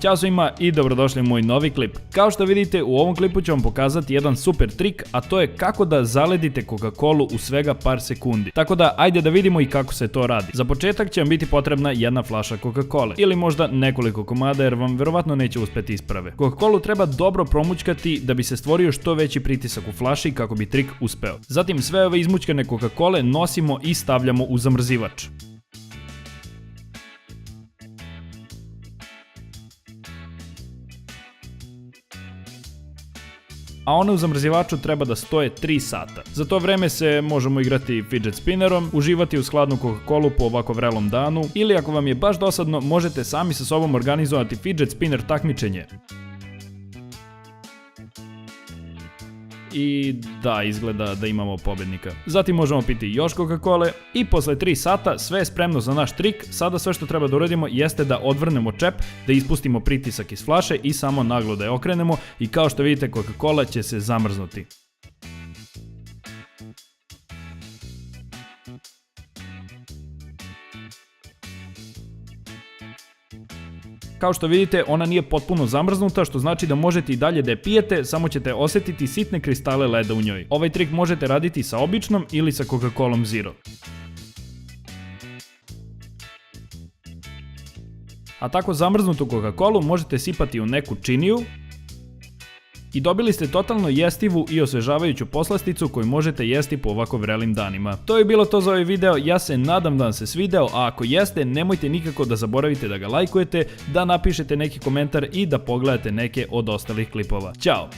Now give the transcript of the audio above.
Ćao svima i dobrodošli u moj novi klip. Kao što vidite, u ovom klipu ću vam pokazati jedan super trik, a to je kako da zaledite Coca-Colu u svega par sekundi. Tako da ajde da vidimo i kako se to radi. Za početak će vam biti potrebna jedna flaša Coca-Cole ili možda nekoliko komada jer vam verovatno neće uspeti isprave. Coca-Colu treba dobro promućkati da bi se stvorio što veći pritisak u flaši kako bi trik uspeo. Zatim sve ove izmućkane Coca-Cole nosimo i stavljamo u zamrzivač. A one u zamrzivaču treba da stoje 3 sata. Za to vreme se možemo igrati fidget spinnerom, uživati uz hladnu Coca-Colu po ovako vrelom danu, ili ako vam je baš dosadno, možete sami sa sobom organizovati fidget spinner takmičenje. I da, izgleda da imamo pobednika. Zatim možemo piti još Coca-Cole i posle 3 sata sve je spremno za naš trik. Sada sve što treba da uradimo jeste da odvrnemo čep, da ispustimo pritisak iz flaše i samo naglo da je okrenemo i kao što vidite Coca-Cola će se zamrznuti. Kao što vidite, ona nije potpuno zamrznuta, što znači da možete i dalje da je pijete, samo ćete osjetiti sitne kristale leda u njoj. Ovaj trik možete raditi sa običnom ili sa Coca-Colom Zero. A tako zamrznutu Coca-Colu možete sipati u neku činiju i dobili ste totalno jestivu i osvežavajuću poslasticu koju možete jesti po ovako vrelim danima. To je bilo to za ovaj video, ja se nadam da vam se svideo, a ako jeste, nemojte nikako da zaboravite da ga lajkujete, da napišete neki komentar i da pogledate neke od ostalih klipova. Ćao!